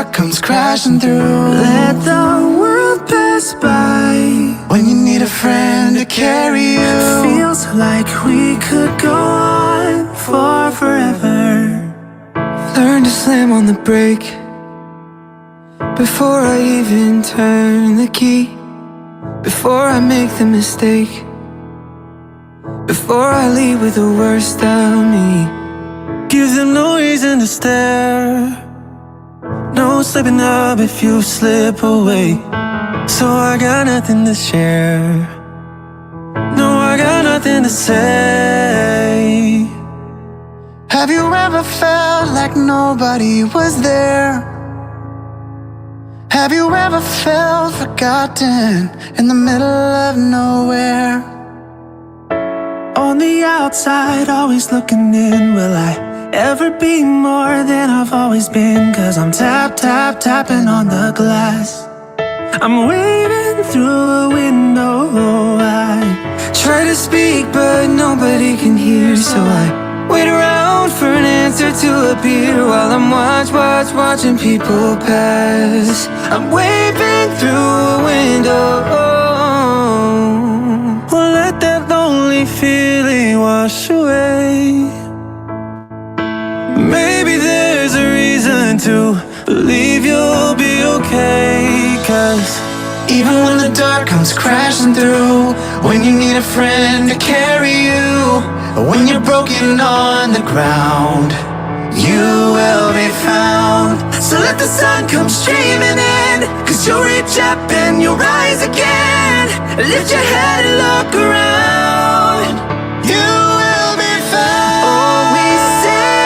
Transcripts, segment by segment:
dark comes crashing through, let the world pass by. When you need a friend to carry you, feels like we could go on for forever. Learn to slam on the brake before I even turn the key, before I make the mistake, before I leave with the worst of me. Give them no reason to stare, no slipping up if you slip away. So I got nothing to share, no, I got nothing to say. Have you ever felt like nobody was there? Have you ever felt forgotten in the middle of nowhere? On the outside, always looking in, will I ever be more than I've always been? 'Cause I'm tapping on the glass. I'm waving through a window. I try to speak, but nobody can hear, so I wait around for an answer to appear while I'm watching people pass. I'm waving through a window. Well, let that lonely feeling wash away. Maybe there's a reason to believe you'll be okay. 'Cause even when the dark comes crashing through, when you need a friend to carry you, when you're broken on the ground, you will be found. So let the sun come streaming in, 'cause you'll reach up and you'll rise again. Lift your head and look around, you will be found. All we say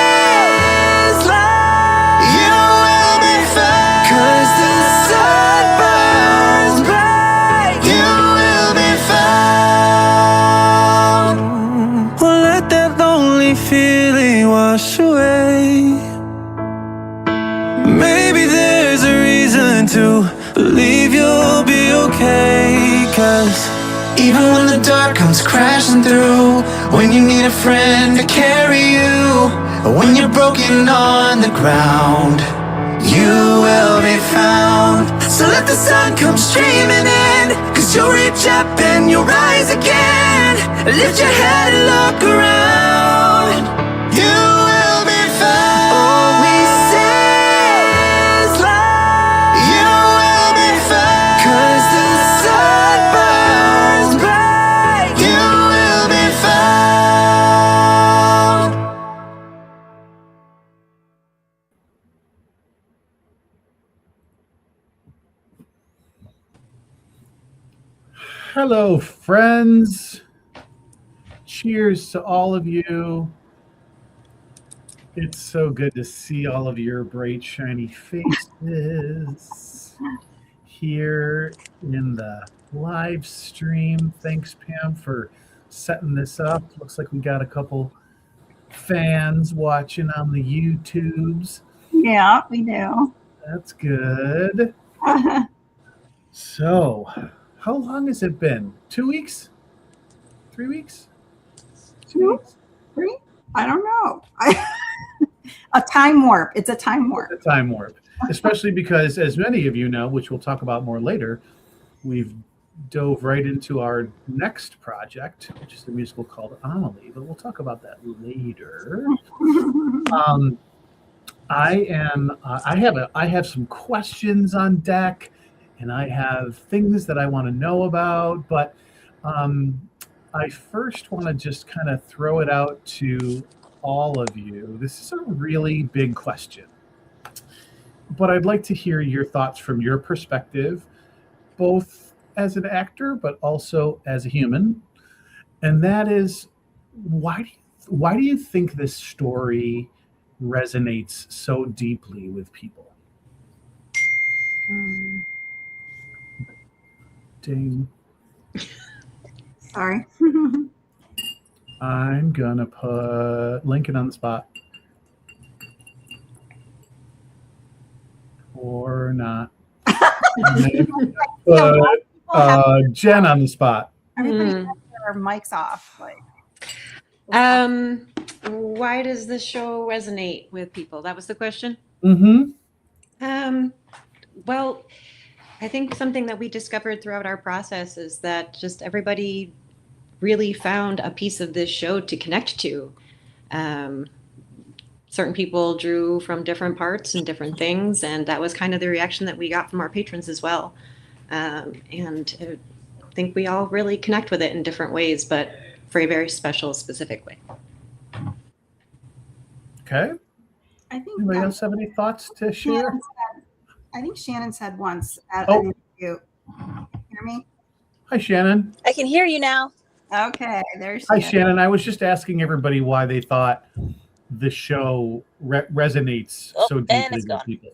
is love, you will be found. 'Cause the sun burns bright, you will be found. Well, let that lonely feeling wash away. Maybe there's a reason to believe you'll be okay. 'Cause even when the dark comes crashing through, when you need a friend to carry you, when you're broken on the ground, you will be found. So let the sun come streaming in, 'cause you'll reach up and you'll rise again. Lift your head and look around, you will be found. All we say is love, you will be found. 'Cause the sun burns bright, you will be found. Hello, friends. Cheers to all of you. It's so good to see all of your bright, shiny faces here in the live stream. Thanks, Pam, for setting this up. Looks like we got a couple fans watching on the YouTubes. Yeah, we do. That's good. So, how long has it been? 2 weeks? 3 weeks? 2 weeks? 3? I don't know. A time warp. It's a time warp. It's a time warp. Especially because, as many of you know, which we'll talk about more later, we've dove right into our next project, which is the musical called Amelie, but we'll talk about that later. I have some questions on deck, and I have things that I want to know about, but I first want to just kind of throw it out to all of you. This is a really big question, but I'd like to hear your thoughts from your perspective, both as an actor, but also as a human. And that is, why do you think this story resonates so deeply with people? Ding. Sorry. I'm gonna put Lincoln on the spot. Or not. Put Jen on the spot. Everybody has their mics off. Like, why does the show resonate with people? That was the question? Mm-hmm. Well, I think something that we discovered throughout our process is that just everybody really found a piece of this show to connect to. Um, Certain people drew from different parts and different things, and that was kind of the reaction that we got from our patrons as well. And I think we all really connect with it in different ways, but for a very special, specific way. Okay. I think Anybody else have any thoughts to share? I think Shannon said once at Oh. an interview. Hear me? Hi, Shannon. I can hear you now. Okay, there's Hi, Shannon. I was just asking everybody why they thought the show resonates so and deeply it's with gone. people.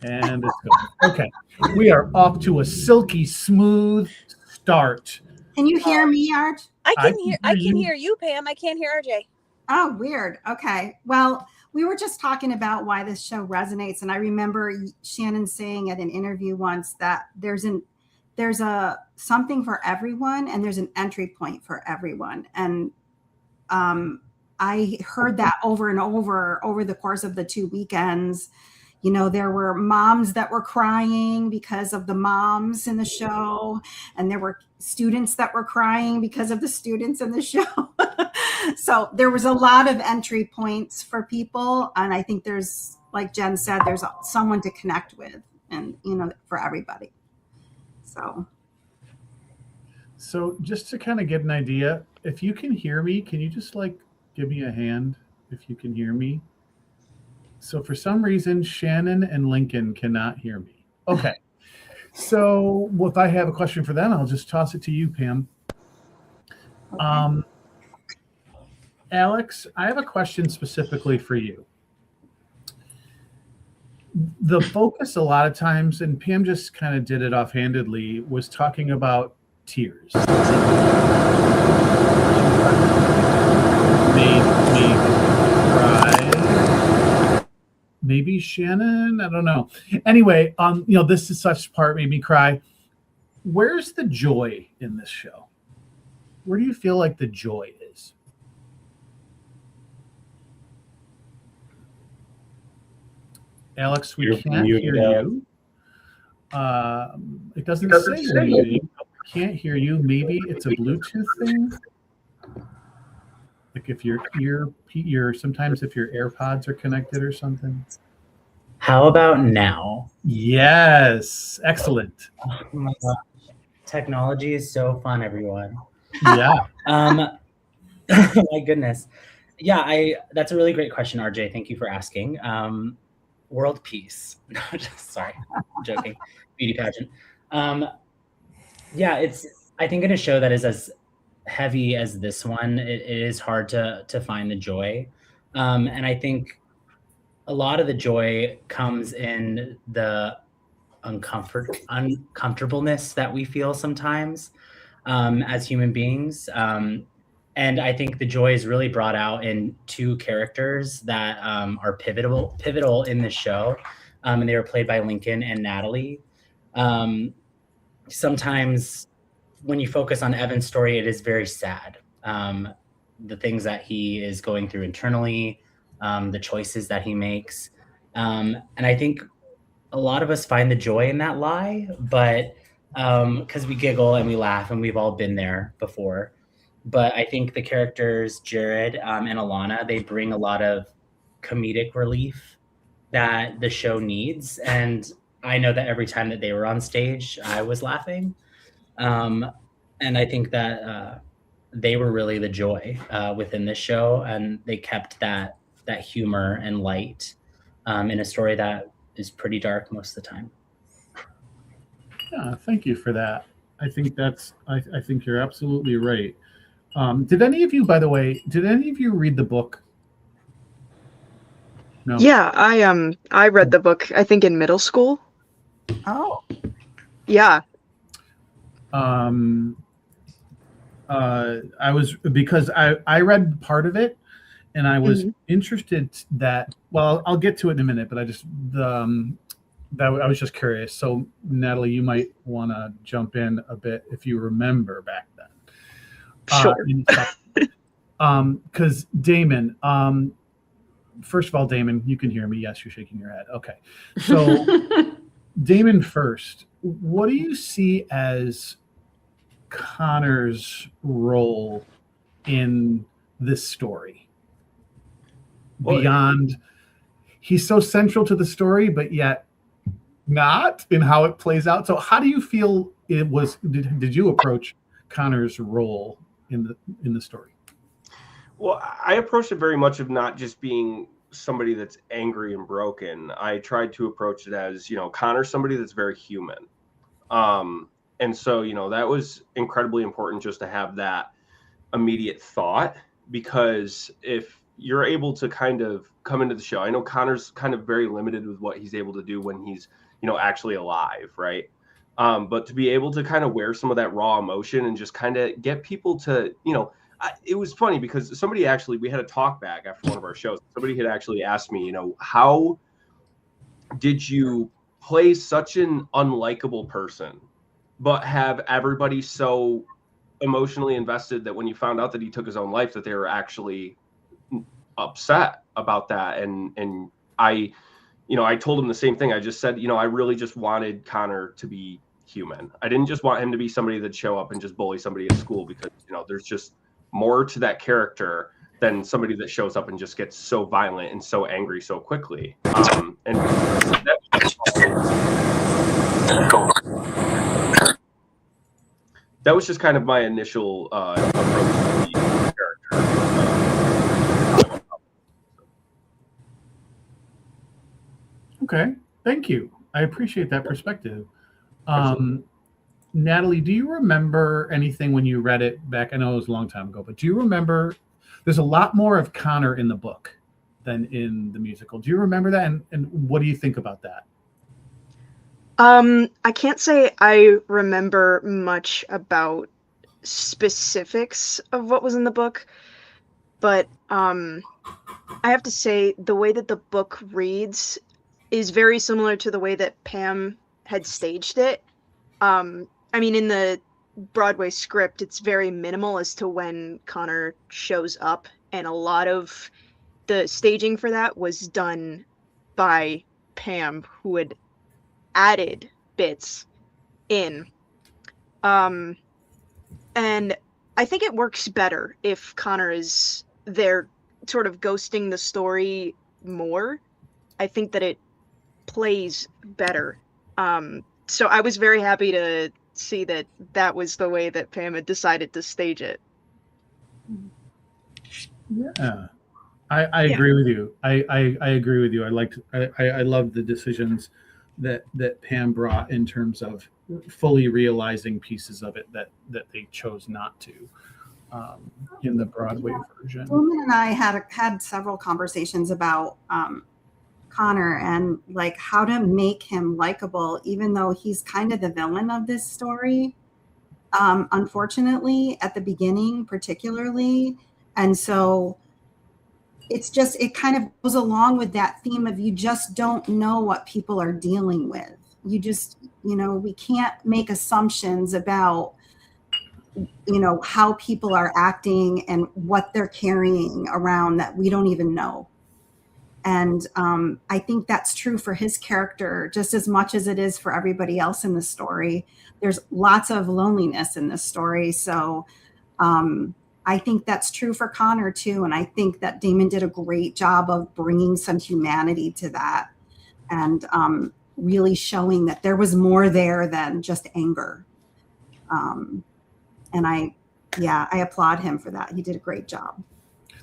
And it's gone. Okay. We are off to a silky smooth start. Can you hear me, Arch? I can hear you, Pam. I can't hear RJ. Oh, weird. Okay. Well, we were just talking about why this show resonates, and I remember Shannon saying at an interview once that there's a something for everyone, and there's an entry point for everyone. And I heard that over and over the course of the 2 weekends. You know, there were moms that were crying because of the moms in the show, and there were students that were crying because of the students in the show. So there was a lot of entry points for people. And I think there's, like Jen said, there's someone to connect with, and, you know, for everybody. So just to kind of get an idea, if you can hear me, can you just like give me a hand if you can hear me? So for some reason, Shannon and Lincoln cannot hear me. Okay. So if I have a question for them, I'll just toss it to you, Pam. Okay. Alex, I have a question specifically for you. The focus a lot of times, and Pam just kind of did it offhandedly, was talking about tears. Made me cry. Maybe Shannon, I don't know. Anyway, you know, This Is Such part made me cry. Where's the joy in this show? Where do you feel like the joy is? Alex, we can't hear you. It doesn't say you. Can't hear you. Maybe it's a Bluetooth thing. Like if your sometimes if your AirPods are connected or something. How about now? Yes, excellent. Oh my gosh. Technology is so fun, everyone. Yeah. My goodness. Yeah, that's a really great question, RJ. Thank you for asking. World peace. Sorry, I'm joking. Beauty pageant. Yeah, I think in a show that is as heavy as this one, it is hard to find the joy. And I think a lot of the joy comes in the uncomfortableness that we feel sometimes as human beings. And I think the joy is really brought out in two characters that are pivotal in the show. And they were played by Lincoln and Natalie. Sometimes when you focus on Evan's story, it is very sad. The things that he is going through internally, the choices that he makes. And I think a lot of us find the joy in that lie, but because we giggle and we laugh and we've all been there before. But I think the characters, Jared and Alana, they bring a lot of comedic relief that the show needs. And I know that every time that they were on stage, I was laughing. And I think that they were really the joy within this show. And they kept that humor and light in a story that is pretty dark most of the time. Yeah, thank you for that. I think I think you're absolutely right. Did any of you, by the way, read the book? No. Yeah, I read the book, I think in middle school. Oh. Yeah. I read part of it, and I was interested that, well, I'll get to it in a minute, but I was just curious. So Natalie, you might want to jump in a bit if you remember back then. Sure. Because Damon, first of all, Damon, you can hear me. Yes, you're shaking your head. Okay. So, Damon first, what do you see as Connor's role in this story? Well, Beyond, he's so central to the story, but yet not in how it plays out. So how do you feel it was, did you approach Connor's role in the story? Well, I approached it very much of not just being somebody that's angry and broken. I tried to approach it as, Connor's somebody that's very human. And so, that was incredibly important just to have that immediate thought, because if you're able to kind of come into the show, I know Connor's kind of very limited with what he's able to do when he's, actually alive, right? But to be able to kind of wear some of that raw emotion and just kind of get people to, it was funny because we had a talk back after one of our shows. Somebody had actually asked me, how did you play such an unlikable person, but have everybody so emotionally invested that when you found out that he took his own life, that they were actually upset about that? And I told him the same thing. I just said, I really just wanted Connor to be human. I didn't just want him to be somebody that'd show up and just bully somebody at school, because, there's just more to that character than somebody that shows up and just gets so violent and so angry so quickly. And that was just kind of my initial approach to the character. Okay, thank you. I appreciate that perspective. Natalie, do you remember anything when you read it back? I know it was a long time ago, but do you remember, there's a lot more of Connor in the book than in the musical. Do you remember that? And what do you think about that? I can't say I remember much about specifics of what was in the book, but I have to say the way that the book reads is very similar to the way that Pam had staged it. I mean, in the Broadway script, it's very minimal as to when Connor shows up, and a lot of the staging for that was done by Pam, who had added bits in. And I think it works better if Connor is there sort of ghosting the story more. I think that it plays better. So I was very happy to see that that was the way that Pam had decided to stage it. Yeah, I agree with you. I agree with you. I love the decisions that Pam brought in terms of fully realizing pieces of it that they chose not to in the Broadway version. Roman and I had several conversations about Connor and like how to make him likable, even though he's kind of the villain of this story. Unfortunately, at the beginning, particularly. And so it kind of goes along with that theme of you just don't know what people are dealing with. You just, we can't make assumptions about, how people are acting and what they're carrying around that we don't even know. And I think that's true for his character just as much as it is for everybody else in the story. There's lots of loneliness in this story. So I think that's true for Connor too. And I think that Damon did a great job of bringing some humanity to that and really showing that there was more there than just anger. And I applaud him for that. He did a great job.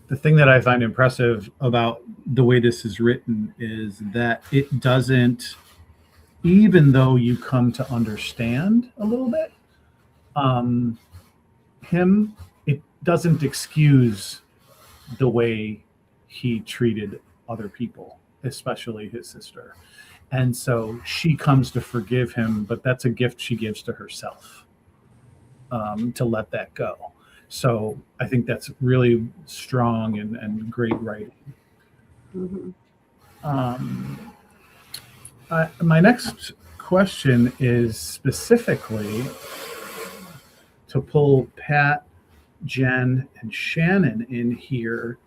The thing that I find impressive about the way this is written is that it doesn't, even though you come to understand a little bit, it doesn't excuse the way he treated other people, especially his sister. And so she comes to forgive him, but that's a gift she gives to herself, to let that go. So I think that's really strong and great writing. Mm-hmm. My next question is specifically to pull Pat, Jen, and Shannon in here.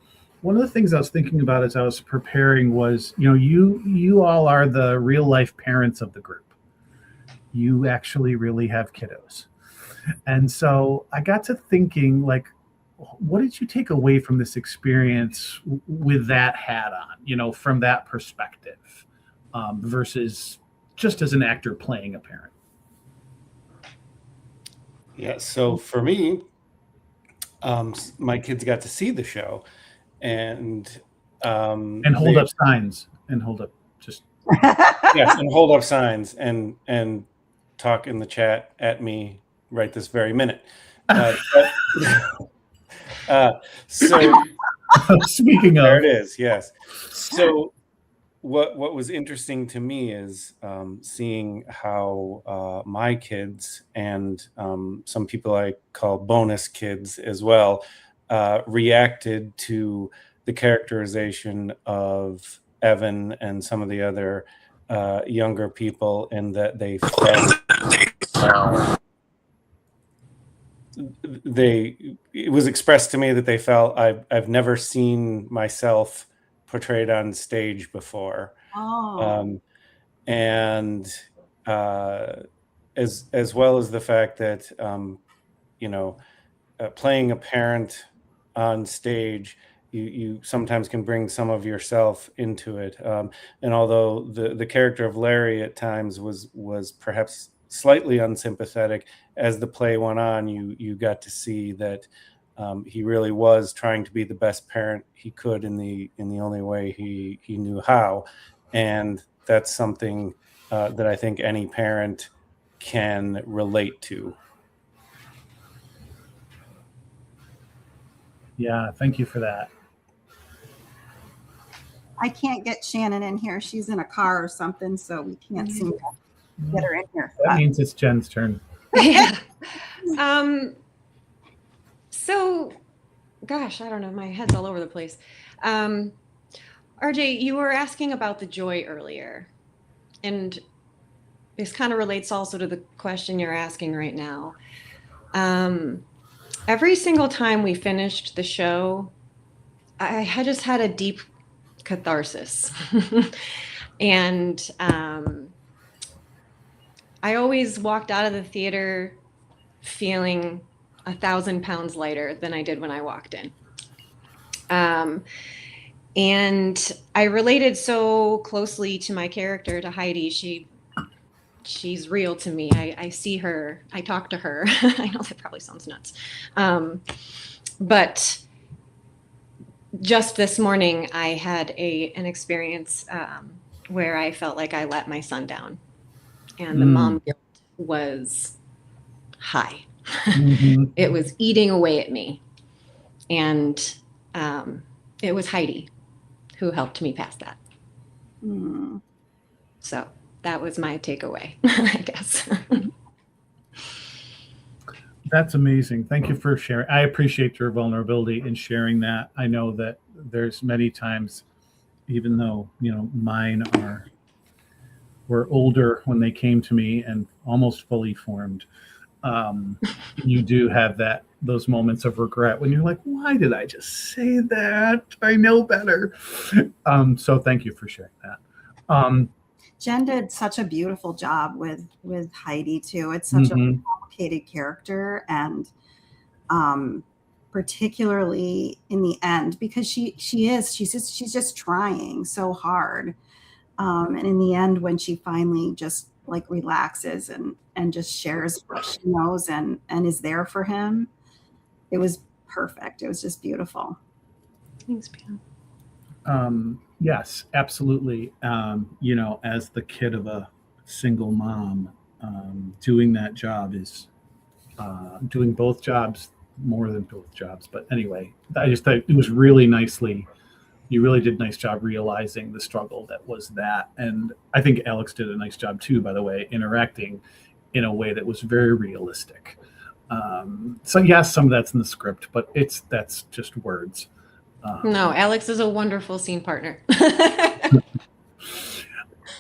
one of the things I was thinking about as I was preparing was, you all are the real life parents of the group. You actually really have kiddos. And so I got to thinking, like, what did you take away from this experience with that hat on, from that perspective, versus just as an actor playing a parent? Yeah, so for me, my kids got to see the show and hold up signs and hold up just yes, and hold up signs and talk in the chat at me right this very minute. So speaking of, there it is. Yes. So what was interesting to me is seeing how my kids and some people I call bonus kids as well reacted to the characterization of Evan and some of the other younger people, in that they felt it was expressed to me that they felt I've never seen myself portrayed on stage before. And as well as the fact that playing a parent on stage, you sometimes can bring some of yourself into it, and although the character of Larry at times was perhaps slightly unsympathetic, as the play went on, you got to see that he really was trying to be the best parent he could in the only way he knew how. And that's something that I think any parent can relate to. Yeah, thank you for that. I can't get Shannon in here. She's in a car or something, so we can't seem to get her in here. That means it's Jen's turn. Yeah. So, gosh, I don't know. My head's all over the place. RJ, you were asking about the joy earlier, and this kind of relates also to the question you're asking right now. Every single time we finished the show, I had just had a deep catharsis. And I always walked out of the theater feeling 1,000 pounds lighter than I did when I walked in. And I related so closely to my character, to Heidi. She's real to me. I see her. I talk to her. I know that probably sounds nuts. But just this morning, I had an experience where I felt like I let my son down. And the mom guilt was high. Mm-hmm. It was eating away at me. And it was Heidi who helped me pass that. So that was my takeaway, I guess. That's amazing. Thank you for sharing. I appreciate your vulnerability in sharing that. I know that there's many times, even though, mine were older when they came to me and almost fully formed. You do have those moments of regret when you're like, why did I just say that? I know better. So thank you for sharing that. Jen did such a beautiful job with Heidi too. It's such a complicated character, and particularly in the end, because she's just trying so hard. And in the end, when she finally just like relaxes and just shares what she knows and is there for him, it was perfect. It was just beautiful. Thanks, Pam. Yes, absolutely. As the kid of a single mom, doing that job is doing both jobs, more than both jobs. But anyway, I just thought it was really you really did a nice job realizing the struggle that was that. And I think Alex did a nice job too, by the way, interacting in a way that was very realistic. So yes, some of that's in the script, but that's just words. No, Alex is a wonderful scene partner.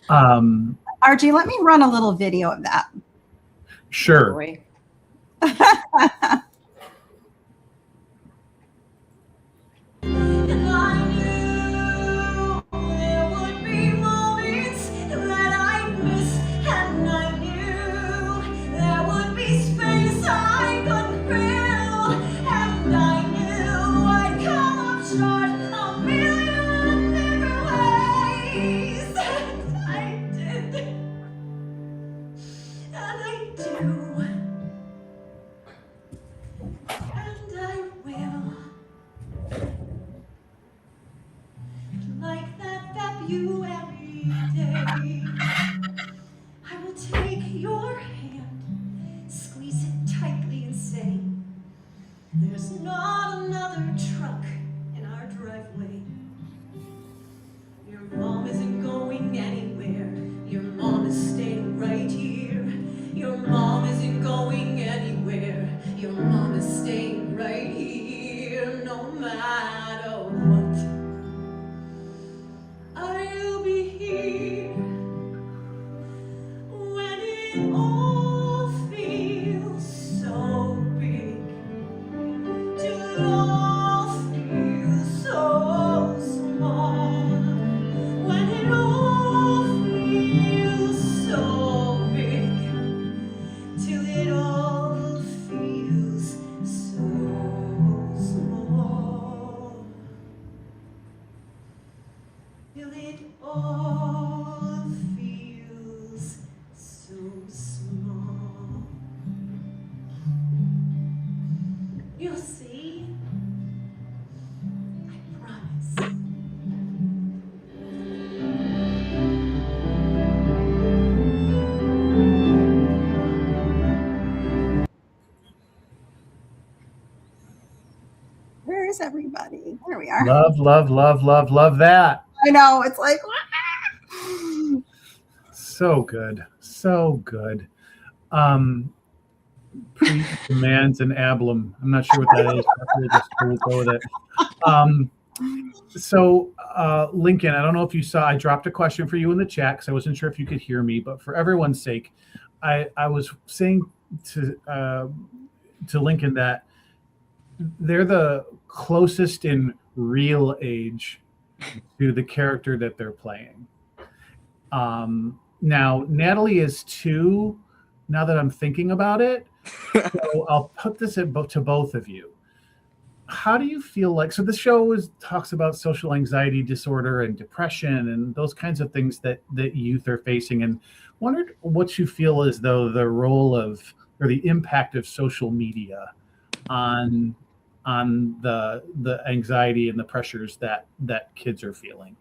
RJ, let me run a little video of that. Sure. Oh, You'll see. I promise. Where is everybody? There we are. Love, love, love, love, love that. I know. It's like, So good. So good. Pre-demands and ablum. I'm not sure what that is. We'll go with it. So, Lincoln, I don't know if you saw, I dropped a question for you in the chat because I wasn't sure if you could hear me, but for everyone's sake, I was saying to Lincoln that they're the closest in real age to the character that they're playing. Now, Natalie is 2, now that I'm thinking about it. So I'll put this to both of you. How do you feel like, so the show talks about social anxiety disorder and depression and those kinds of things that youth are facing, and wondered what you feel as though the role of, or the impact of social media on the anxiety and the pressures that kids are feeling.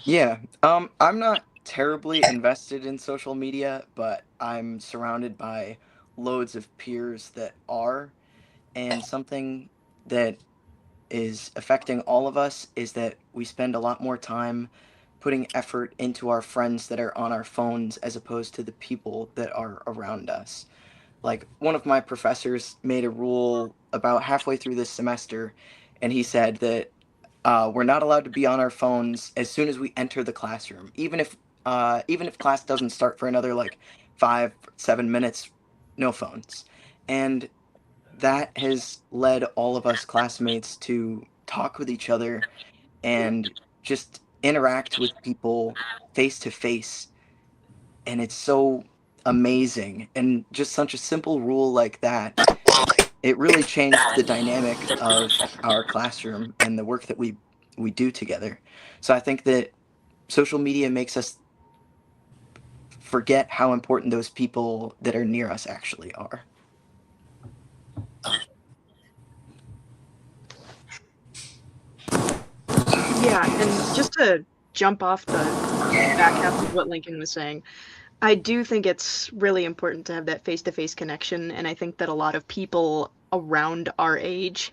Yeah, I'm not terribly invested in social media, but I'm surrounded by loads of peers that are, and something that is affecting all of us is that we spend a lot more time putting effort into our friends that are on our phones as opposed to the people that are around us. Like, one of my professors made a rule about halfway through this semester, and he said that we're not allowed to be on our phones as soon as we enter the classroom, even if class doesn't start for another like 5-7 minutes. No phones, and that has led all of us classmates to talk with each other and just interact with people face to face. And it's so amazing, and just such a simple rule like that, it really changed the dynamic of our classroom and the work that we do together. So I think that social media makes us forget how important those people that are near us actually are. Yeah, and just to jump off the back half of what Lincoln was saying, I do think it's really important to have that face-to-face connection, and I think that a lot of people around our age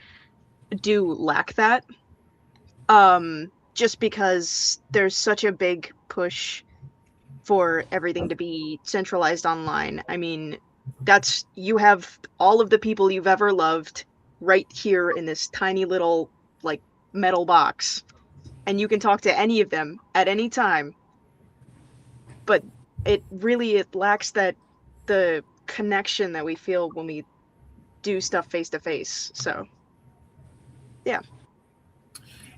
do lack that. Just because there's such a big push for everything to be centralized online. I mean, you have all of the people you've ever loved right here in this tiny little like metal box, and you can talk to any of them at any time. But it lacks the connection that we feel when we do stuff face to face. So yeah.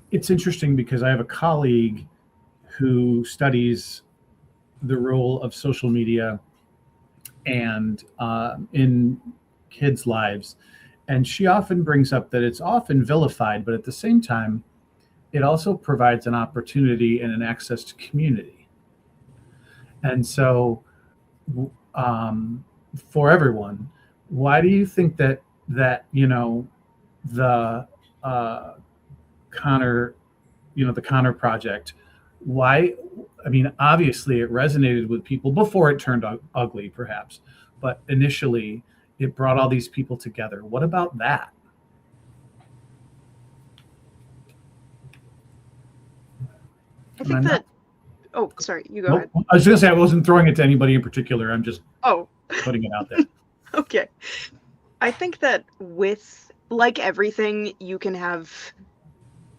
It's interesting because I have a colleague who studies the role of social media and in kids' lives, and she often brings up that it's often vilified, but at the same time, it also provides an opportunity and an access to community. And so, for everyone, why do you think that the Connor, the Connor Project, why? I mean, obviously it resonated with people before it turned ugly, perhaps, but initially it brought all these people together. What about that? I think that. Oh, sorry. You go ahead. I was going to say I wasn't throwing it to anybody in particular. I'm just putting it out there. Okay. I think that with, like everything, you can have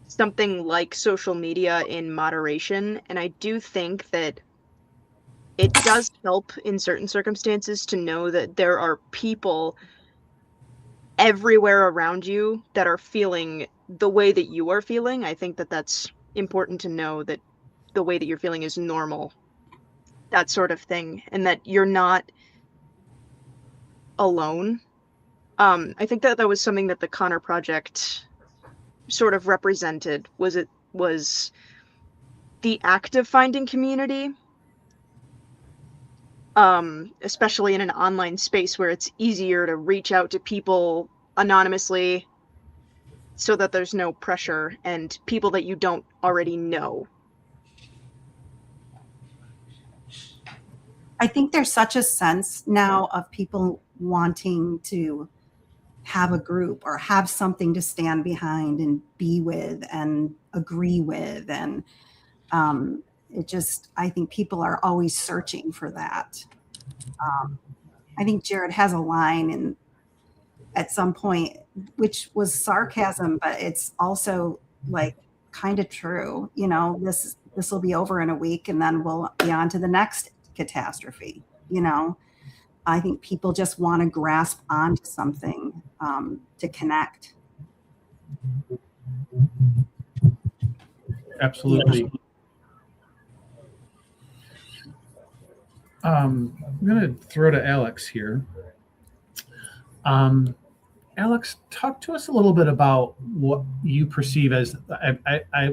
something like social media in moderation, and I do think that it does help in certain circumstances to know that there are people everywhere around you that are feeling the way that you are feeling. I think that that's important to know, that the way that you're feeling is normal, that sort of thing, and that you're not alone. I think that was something that the Connor Project sort of represented, was the act of finding community. especially in an online space where it's easier to reach out to people anonymously so that there's no pressure and people that you don't already know. I think there's such a sense now of people wanting to have a group or have something to stand behind and be with and agree with. And I think people are always searching for that. I think Jared has a line at some point, which was sarcasm, but it's also like kind of true. You know, this will be over in a week and then we'll be on to the next catastrophe. You know, I think people just want to grasp onto something to connect. Absolutely. I'm going to throw to Alex here. Alex, talk to us a little bit about what you perceive as, I'm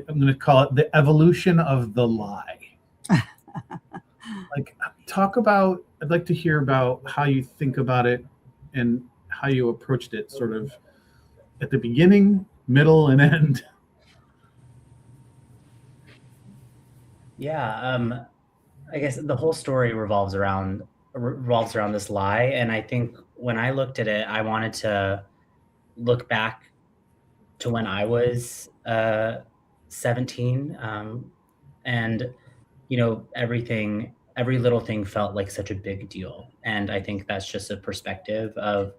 going to call it the evolution of the lie. Like, I'd like to hear about how you think about it and how you approached it, sort of at the beginning, middle, and end. Yeah, I guess the whole story revolves around this lie, and I think when I looked at it, I wanted to look back to when I was 17, and every little thing felt like such a big deal, and I think that's just a perspective of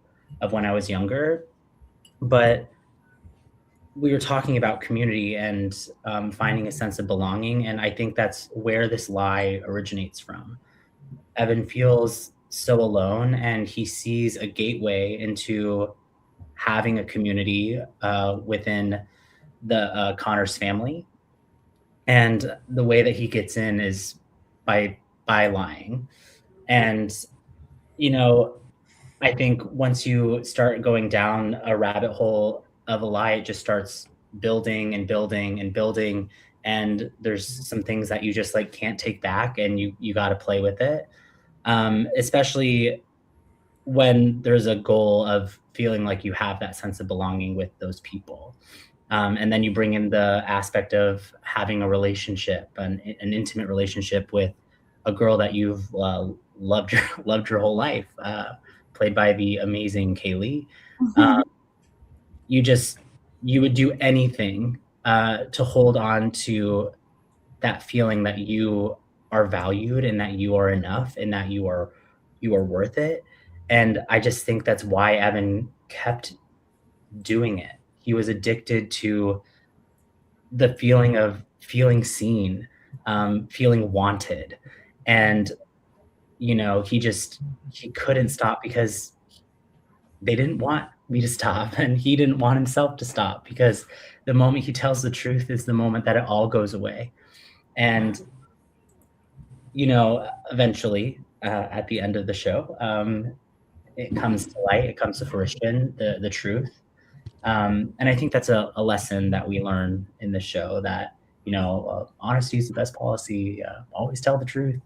when I was younger. But we were talking about community and finding a sense of belonging, and I think that's where this lie originates from. Evan feels so alone, and he sees a gateway into having a community within the Connors family, and the way that he gets in is by lying. And I think once you start going down a rabbit hole of a lie, it just starts building and building and building. And there's some things that you just like can't take back, and you got to play with it. Especially when there's a goal of feeling like you have that sense of belonging with those people. And then you bring in the aspect of having a relationship, an intimate relationship with a girl that you've loved your whole life, played by the amazing Kaylee. You would do anything to hold on to that feeling that you are valued and that you are enough and that you are worth it. And I just think that's why Evan kept doing it. He was addicted to the feeling of feeling seen, feeling wanted. And, he couldn't stop because they didn't want me to stop, and he didn't want himself to stop, because the moment he tells the truth is the moment that it all goes away. And, eventually, at the end of the show, it comes to light, it comes to fruition, the truth. And I think that's a lesson that we learn in the show, that, honesty is the best policy. Always tell the truth.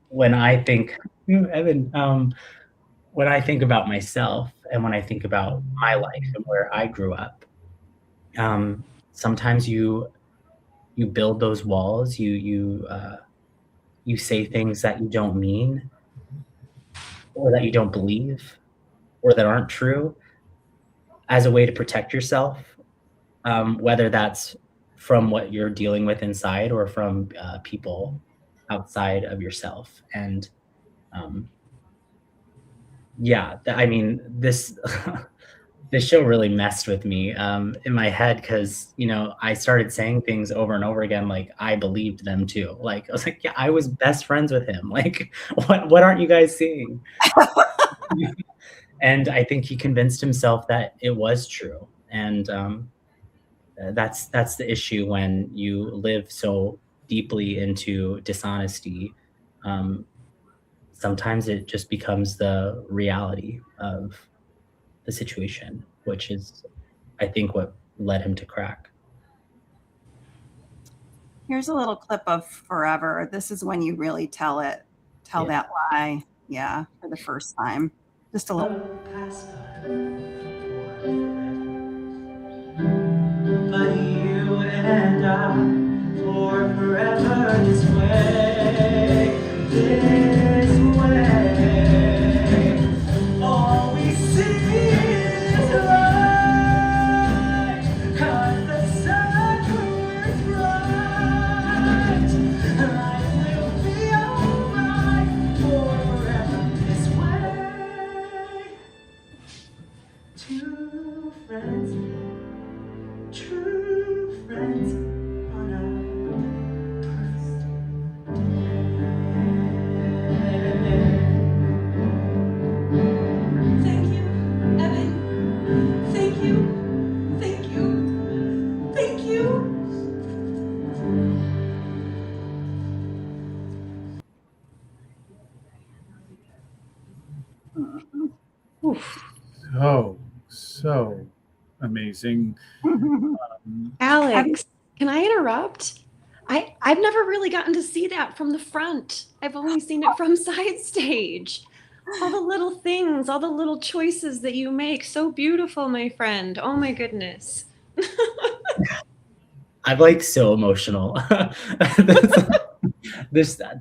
When I think, Evan, when I think about myself and when I think about my life and where I grew up, sometimes you build those walls, you say things that you don't mean, or that you don't believe, or that aren't true, as a way to protect yourself, whether that's from what you're dealing with inside or from people outside of yourself. And this this show really messed with me in my head, because I started saying things over and over again like I believed them too. Like I was like, yeah, I was best friends with him. Like what aren't you guys seeing? And I think he convinced himself that it was true. And that's the issue when you live so deeply into dishonesty. Sometimes it just becomes the reality of the situation, which is, I think, what led him to crack. Here's a little clip of Forever. This is when you really tell Yeah. that lie. Yeah, for the first time. Just a little. But you and I, for forever this way, all we see is light, 'cause the sun burns bright. Life will be alright, for forever this way. Two friends, true friends on our first day. Thank you, Evan. Thank you. Thank you. Thank you. So amazing. Alex, can I interrupt? I've never really gotten to see that from the front. I've only seen it from side stage. All the little things, all the little choices that you make. So beautiful, my friend. Oh my goodness. I'm like so emotional.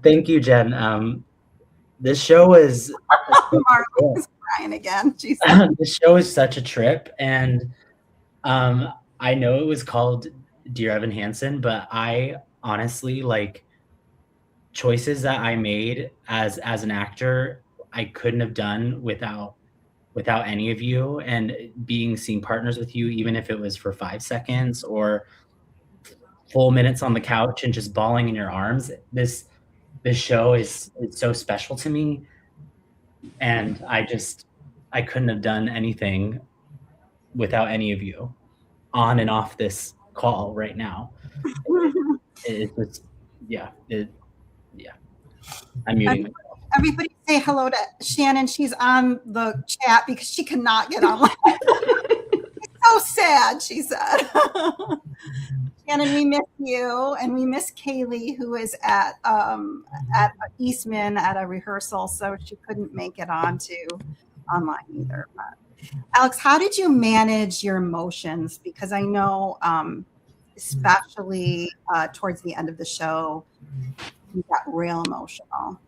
Thank you, Jen. This show is Marley's crying again. She's this show is such a trip, and I know it was called Dear Evan Hansen, but I honestly like choices that I made as an actor. I couldn't have done without any of you, and being scene partners with you, even if it was for 5 seconds or full minutes on the couch and just bawling in your arms. This show is so special to me, and I couldn't have done anything without any of you on and off this call right now. I'm muting myself. Everybody say hello to Shannon. She's on the chat because she cannot get online. It's so sad, she said. Shannon, we miss you, and we miss Kaylee, who is at Eastman at a rehearsal, so she couldn't make it online either. But Alex, how did you manage your emotions? Because I know, especially towards the end of the show, you got real emotional.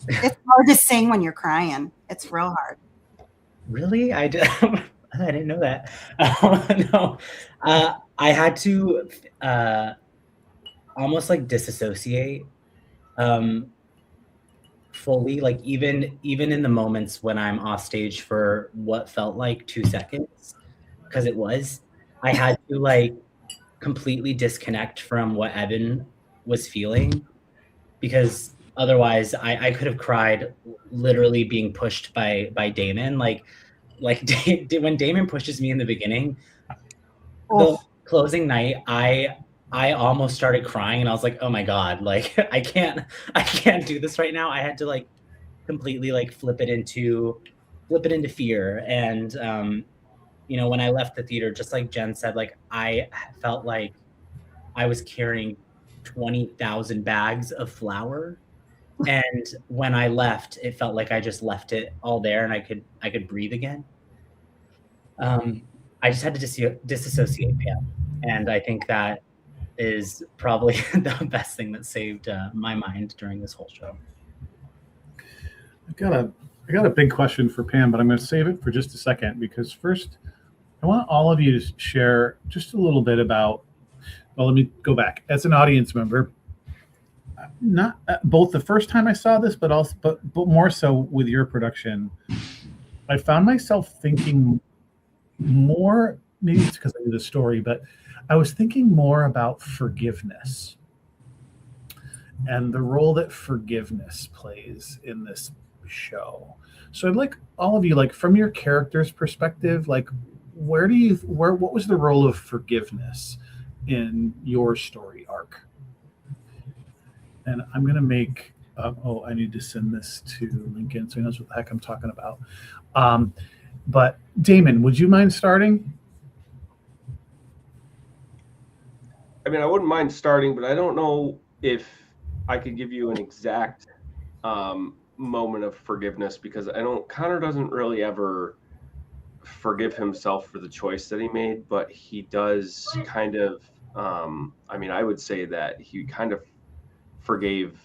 It's hard to sing when you're crying. It's real hard. Really? I didn't know that. No, I had to almost like disassociate fully. Like even in the moments when I'm off stage for what felt like 2 seconds, because it was, I had to like completely disconnect from what Evan was feeling, because otherwise I could have cried literally being pushed by Damon. Like when Damon pushes me in the beginning, the closing night, I almost started crying, and I was like, oh my God, like I can't do this right now. I had to like completely like flip it into fear. And when I left the theater, just like Jen said, like I felt like I was carrying 20,000 bags of flour. And when I left, it felt like I just left it all there, and I could breathe again. I just had to disassociate, Pam. And I think that is probably the best thing that saved my mind during this whole show. I got a big question for Pam, but I'm going to save it for just a second, because first I want all of you to share just a little bit about, well, let me go back. As an audience member, not both the first time I saw this, but more so with your production, I found myself thinking more, maybe it's because I knew the story, but I was thinking more about forgiveness and the role that forgiveness plays in this show. So I'd like all of you, like from your character's perspective, like what was the role of forgiveness in your story arc? And I'm going to make, I need to send this to Lincoln so he knows what the heck I'm talking about. But Damon, would you mind starting? I wouldn't mind starting, but I don't know if I could give you an exact moment of forgiveness, because Connor doesn't really ever forgive himself for the choice that he made, but he does kind of, I would say that he kind of forgave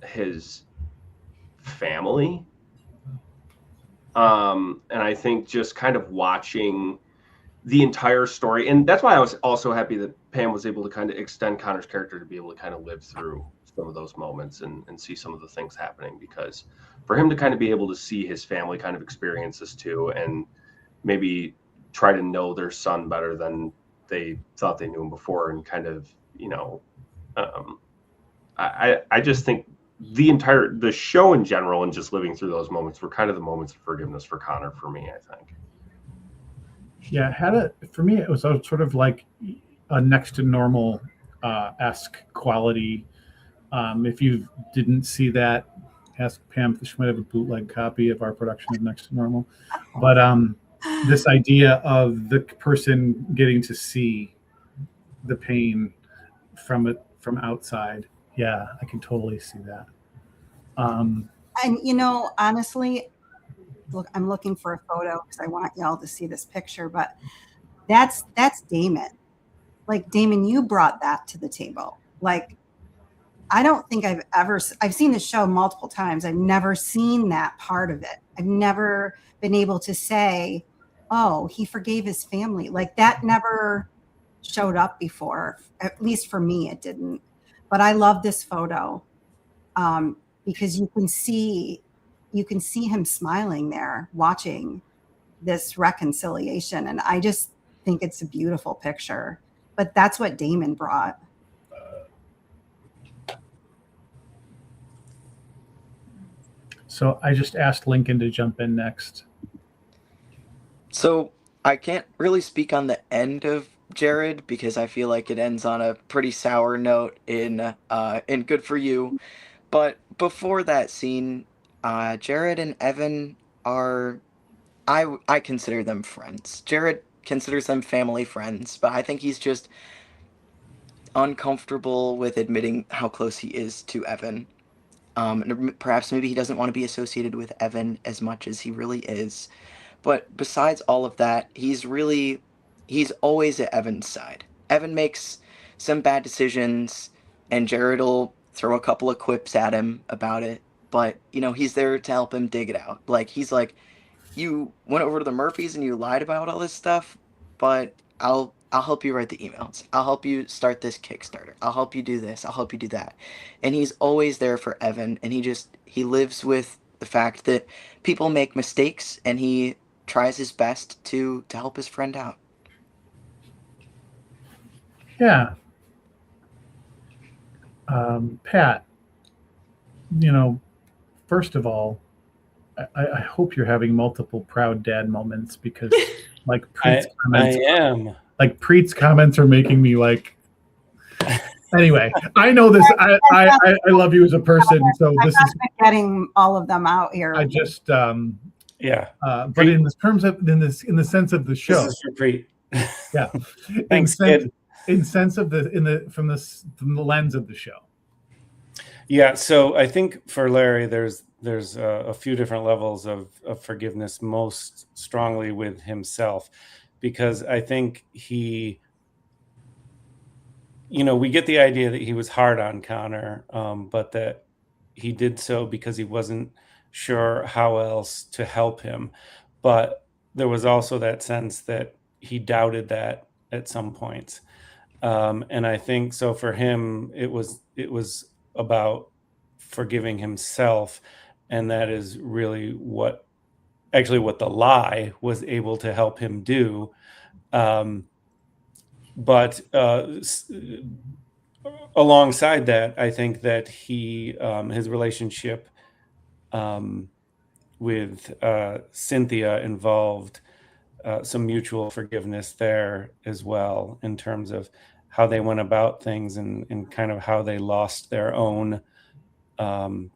his family. And I think just kind of watching the entire story, and that's why I was also happy that Pam was able to kind of extend Connor's character to be able to kind of live through some of those moments and see some of the things happening, because for him to kind of be able to see his family kind of experience this too, and maybe try to know their son better than they thought they knew him before, and kind of, I just think the show in general and just living through those moments were kind of the moments of forgiveness for Connor for me, I think. Yeah, for me, it was sort of like a next to normal esque quality. If you didn't see that, ask Pam. She might have a bootleg copy of our production of Next to Normal. But this idea of the person getting to see the pain from outside, yeah, I can totally see that. And honestly, look, I'm looking for a photo because I want y'all to see this picture, but that's Damon. Like, Damon, you brought that to the table. Like, I don't think I've seen the show multiple times. I've never seen that part of it. I've never been able to say, oh, he forgave his family. Like, that never showed up before. At least for me, it didn't. But I love this photo because you can see him smiling there, watching this reconciliation. And I just think it's a beautiful picture. But that's what Damon brought. So I just asked Lincoln to jump in next. So I can't really speak on the end of Jared because I feel like it ends on a pretty sour note in Good for You. But before that scene, Jared and Evan are, I consider them friends. Jared considers them family friends, but I think he's just uncomfortable with admitting how close he is to Evan. And perhaps maybe he doesn't want to be associated with Evan as much as he really is. But besides all of that, he's always at Evan's side. Evan makes some bad decisions, and Jared will throw a couple of quips at him about it. But, he's there to help him dig it out. Like, he's like, you went over to the Murphys and you lied about all this stuff, but I'll help you write the emails. I'll help you start this Kickstarter. I'll help you do this. I'll help you do that. And he's always there for Evan, and he lives with the fact that people make mistakes, and he tries his best to help his friend out. Yeah. Pat, first of all, I hope you're having multiple proud dad moments, because like Preet's comments, I am. Like Preet's comments are making me like. Anyway, I know this. I love you as a person, so this is getting all of them out here. I just yeah. But in the terms of in the sense of the show, this is for Preet. Yeah. Thanks, kid. In sense of from the lens of the show. Yeah, so I think for Larry, there's a few different levels of forgiveness, most strongly with himself, because I think we get the idea that he was hard on Connor, but that he did so because he wasn't sure how else to help him. But there was also that sense that he doubted that at some points. And I think so for him, it was about forgiving himself. And that is really what the lie was able to help him do. But alongside that, I think that his relationship with Cynthia involved some mutual forgiveness there as well, in terms of how they went about things and kind of how they lost their own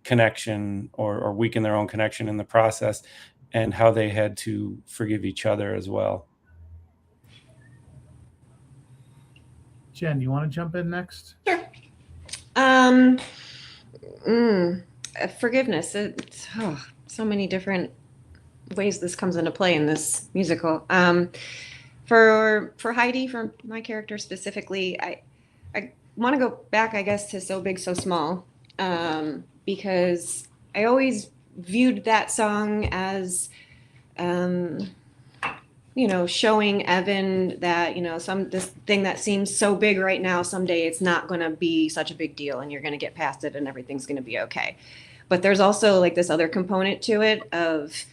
connection or weakened their own connection in the process, and how they had to forgive each other as well. Jen, you want to jump in next? Sure. Forgiveness. It's so many different ways this comes into play in this musical. For Heidi, for my character specifically, I want to go back, I guess, to So Big, So Small, because I always viewed that song as, showing Evan that, this thing that seems so big right now, someday it's not going to be such a big deal and you're going to get past it and everything's going to be okay. But there's also like this other component to it of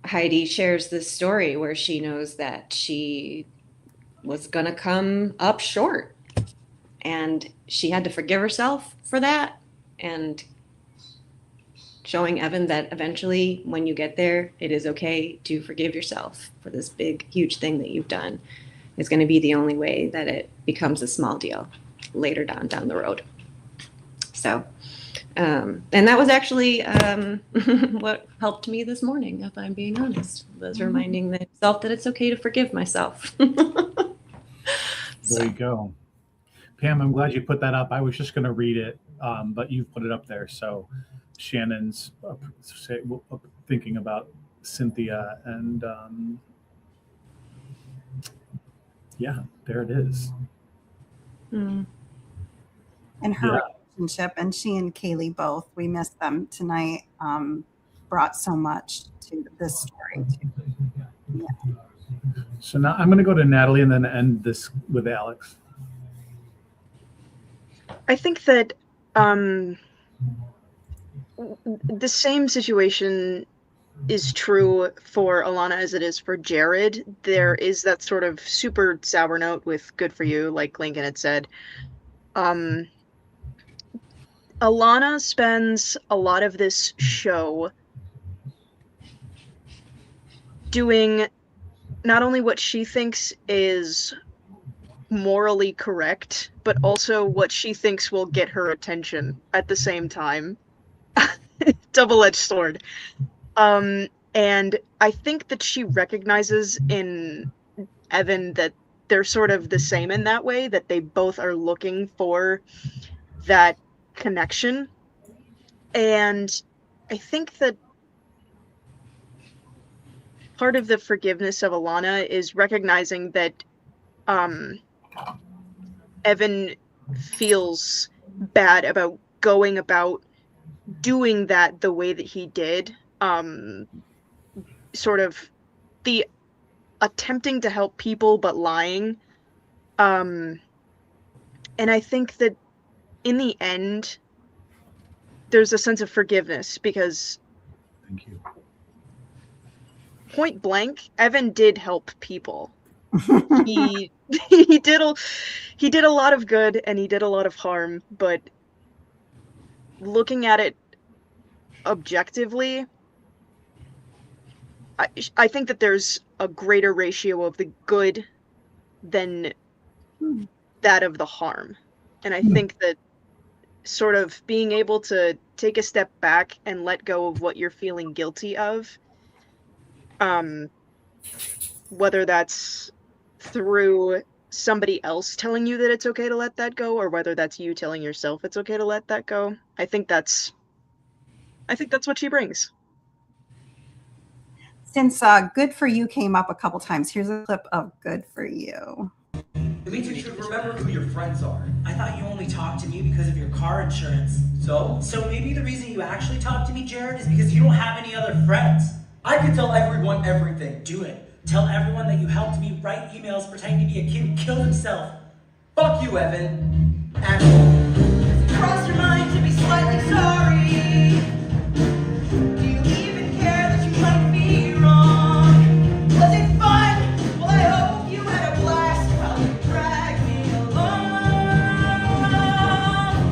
Heidi shares this story where she knows that she was going to come up short and she had to forgive herself for that, and showing Evan that eventually when you get there, it is okay to forgive yourself for this big, huge thing that you've done is going to be the only way that it becomes a small deal later down the road. So, and that was actually what helped me this morning, if I'm being honest, was reminding myself that it's okay to forgive myself. There you go. Pam, I'm glad you put that up. I was just going to read it, but you've put it up there. So Shannon's thinking about Cynthia, and yeah, there it is. And her relationship, and she and Kaylee both, we missed them tonight, brought so much to this story too. Yeah. So now I'm going to go to Natalie and then end this with Alex. I think that the same situation is true for Alana as it is for Jared. There is that sort of super sour note with good for you, like Lincoln had said. Alana spends a lot of this show doing not only what she thinks is morally correct, but also what she thinks will get her attention at the same time. Double-edged sword. And I think that she recognizes in Evan that they're sort of the same in that way, that they both are looking for that connection. And I think that part of the forgiveness of Alana is recognizing that Evan feels bad about going about doing that the way that he did. Sort of the attempting to help people but lying. And I think that in the end, there's a sense of forgiveness because Thank you. Point blank, Evan did help people. he did a lot of good and he did a lot of harm, but looking at it objectively, I think that there's a greater ratio of the good than that of the harm. And I think that sort of being able to take a step back and let go of what you're feeling guilty of, whether that's through somebody else telling you that it's okay to let that go, or whether that's you telling yourself it's okay to let that go. I think that's what she brings. Since Good For You came up a couple times, here's a clip of Good For You. It means you should remember who your friends are. I thought you only talked to me because of your car insurance. So maybe the reason you actually talk to me, Jared, is because you don't have any other friends. I could tell everyone everything. Do it. Tell everyone that you helped me write emails pretending to be a kid who killed himself. Fuck you, Evan. Actually, cross your mind to be slightly sorry. Do you even care that you might be wrong? Was it fun? Well, I hope you had a blast while you dragged me along.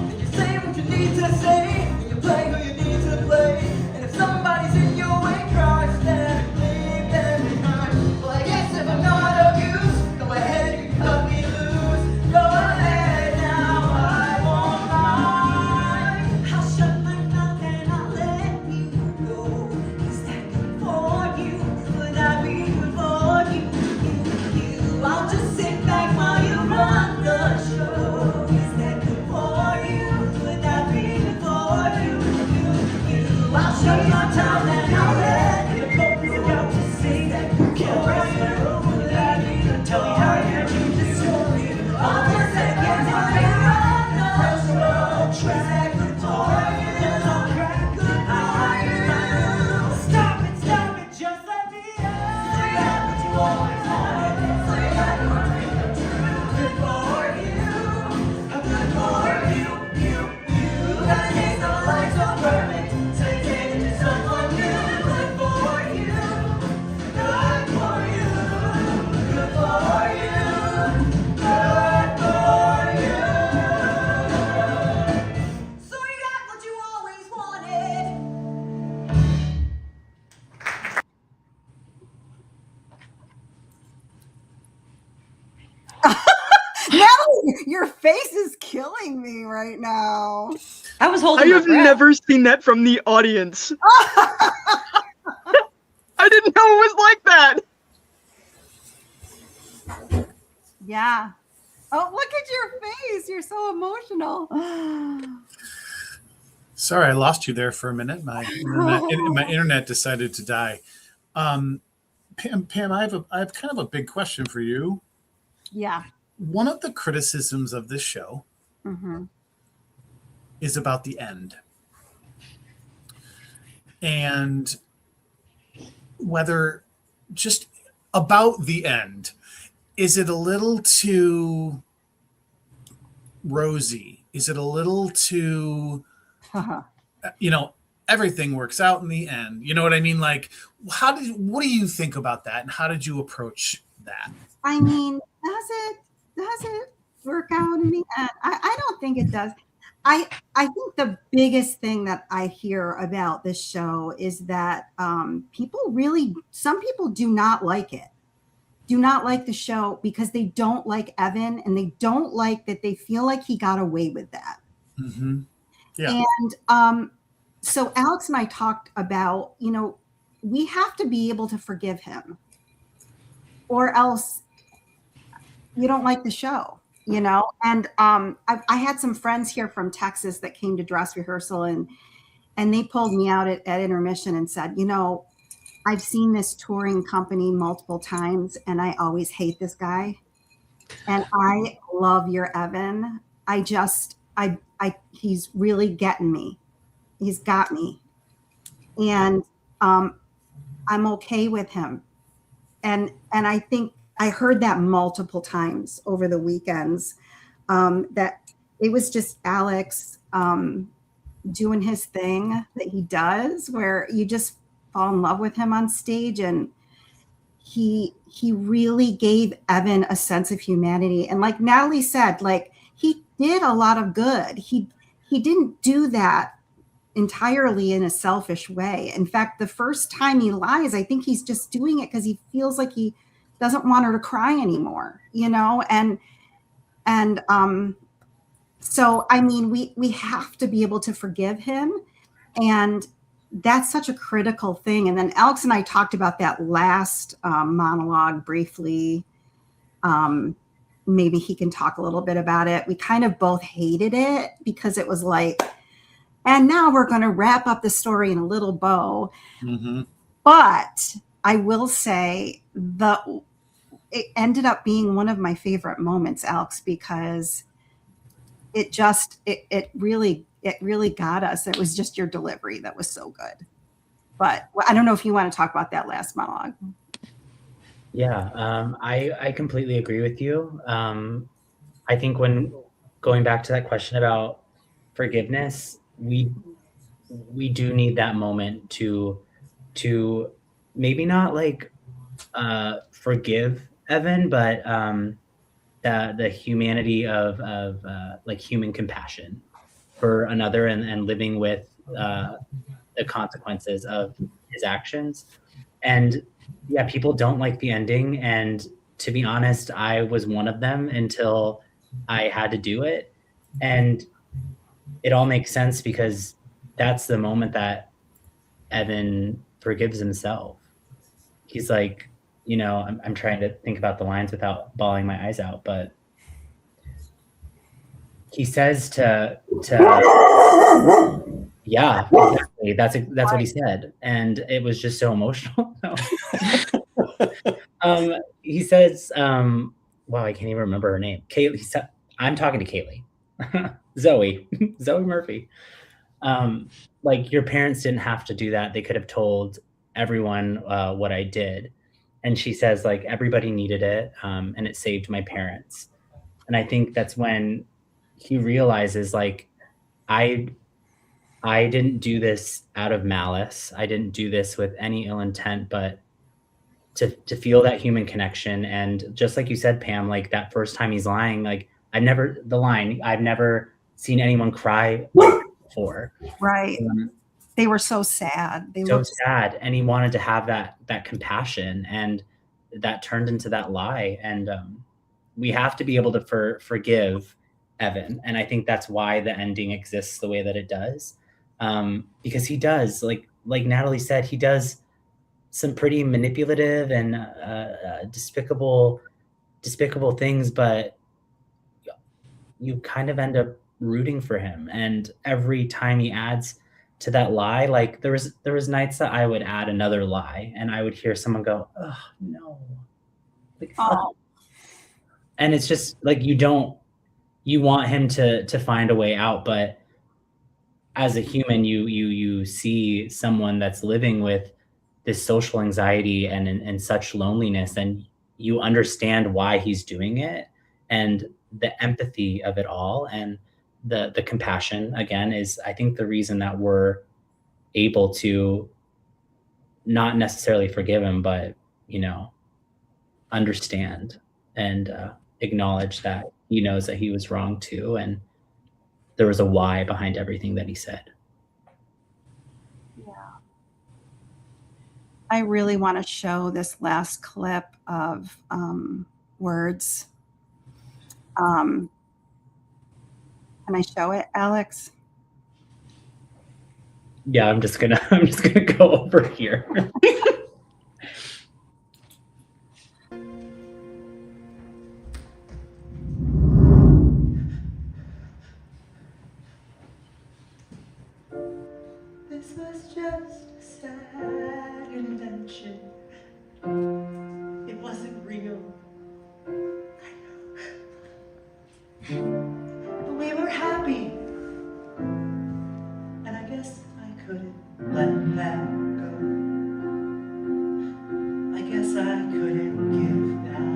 And you say what you need to say, and you play who you need to play. And if somebody's in your way, cross them and leave them behind. Well, I guess if I'm not of use, go ahead, you can cut me loose. Go ahead now, I won't lie. I'll shut my mouth and I'll let you go. Is that good for you? Would that be good for you? I'll just sit back while you Shut your time and outlet. The Pope is about to sing. Can't rest your own without me. Tell me how you choose the story. All the seconds are here on the crossroad track. Don't crack goodbye. Stop it, just let me out. So you got what you always wanted. So you got your dream true. Good for you. Good for you. Gotta taste the life so perfect. So you take it to someone new. Good for you. Good for you. Good for you. Good for you. So you got what you always wanted. Natalie, your face is killing me right now. I was I holding my have breath. never seen that from the audience. I didn't know it was like that. Yeah. Oh, look at your face. You're so emotional. Sorry, I lost you there for a minute. My internet decided to die. Pam, I have kind of a big question for you. Yeah. One of the criticisms of this show Mm-hmm. is about the end. And whether just about the end, is it a little too rosy? Is it a little too, everything works out in the end? You know what I mean? Like, what do you think about that? And how did you approach that? I mean, does it work out in the end? I don't think it does. I think the biggest thing that I hear about this show is that some people do not like it, do not like the show because they don't like Evan and they don't like that they feel like he got away with that. Mm-hmm. Yeah. And so Alex and I talked about, we have to be able to forgive him or else you don't like the show, and I had some friends here from Texas that came to dress rehearsal and they pulled me out at intermission and said, I've seen this touring company multiple times and I always hate this guy. And I love your Evan. He's really getting me. He's got me. And I'm okay with him. And I think I heard that multiple times over the weekends, that it was just Alex doing his thing that he does, where you just fall in love with him on stage. And he really gave Evan a sense of humanity. And like Natalie said, like he did a lot of good. He didn't do that entirely in a selfish way. In fact, the first time he lies, I think he's just doing it because he feels like he doesn't want her to cry anymore, and so I mean we have to be able to forgive him, and that's such a critical thing. And then Alex and I talked about that last monologue briefly. Maybe he can talk a little bit about it. We kind of both hated it because it was like, and now we're going to wrap up the story in a little bow. Mm-hmm. But I will say it ended up being one of my favorite moments, Alex, because it really got us. It was just your delivery that was so good. But I don't know if you want to talk about that last monologue. Yeah, I completely agree with you. I think when going back to that question about forgiveness, we do need that moment to maybe not like forgive Evan, but the humanity of like human compassion for another and living with the consequences of his actions. And yeah, people don't like the ending. And to be honest, I was one of them until I had to do it. And it all makes sense because that's the moment that Evan forgives himself. He's like, I'm trying to think about the lines without bawling my eyes out, but he says to Yeah, exactly. That's what he said, and it was just so emotional. He says, wow, I can't even remember her name. Kaylee. I'm talking to Kaylee. Zoe. Zoe Murphy. Like, your parents didn't have to do that. They could have told everyone what I did. And she says, like, everybody needed it, and it saved my parents. And I think that's when he realizes, like, I didn't do this out of malice. I didn't do this with any ill intent, but to feel that human connection. And just like you said, Pam, like, that first time he's lying, like, I've never seen anyone cry before. Right. They were so sad. They So looked sad, and he wanted to have that compassion, and that turned into that lie. And we have to be able to forgive Evan, and I think that's why the ending exists the way that it does, because he does, like Natalie said, he does some pretty manipulative and despicable things, but you kind of end up rooting for him. And every time he adds to that lie, like, there was nights that I would add another lie, and I would hear someone go, "Oh no," like, oh, and it's just like, you want him to find a way out, but as a human, you see someone that's living with this social anxiety and such loneliness, and you understand why he's doing it, and the empathy of it all, and the compassion, again, is, I think, the reason that we're able to not necessarily forgive him, but, understand and acknowledge that he knows that he was wrong too, and there was a why behind everything that he said. yeah. I really want to show this last clip of words. Can I show it, Alex? Yeah, I'm just gonna go over here. This was just a sad invention. It wasn't real. But we were happy. And I guess I couldn't let that go. I guess I couldn't give that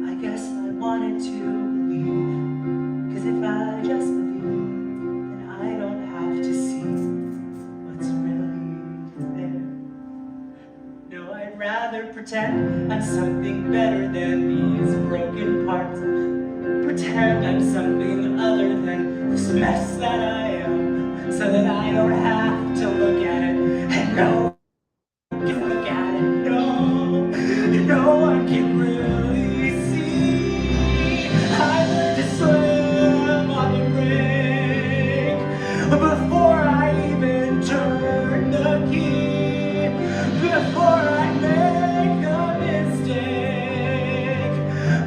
up. I guess I wanted to believe. 'Cause if I just believe, then I don't have to see what's really there. No, I'd rather pretend I'm something better than these broken parts. Pretend I'm something other than this mess that I am, so that I don't have to look at it and no one can look at it. No one can really see. I learned to swim on the brink before I even turn the key, before I make a mistake,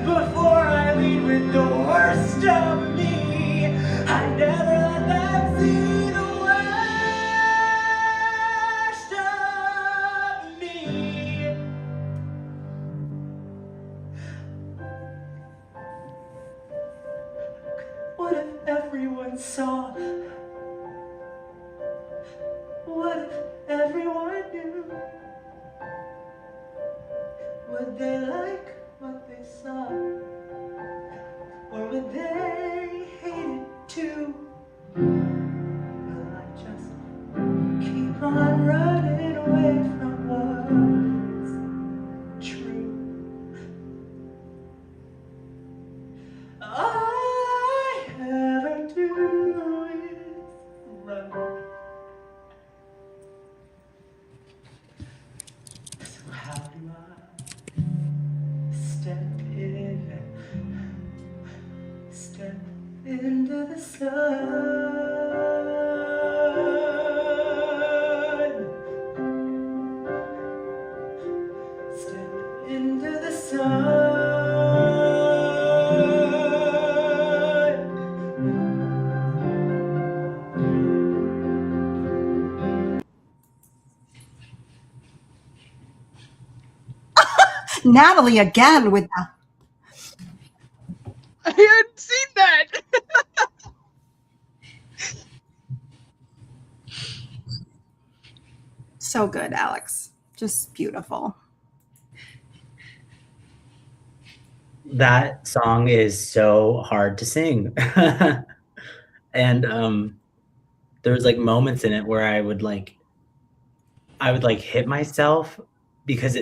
before I lead with the worst of me. I never let them see the worst of me. What if everyone saw? What if everyone knew? Would they like what they saw? Or would they hate it too? Will I just keep on running away from what's true? All I ever do is run. So how do I step into the sun? Natalie again with the. I hadn't seen that. So good, Alex. Just beautiful. That song is so hard to sing. And there was like moments in it where I would hit myself because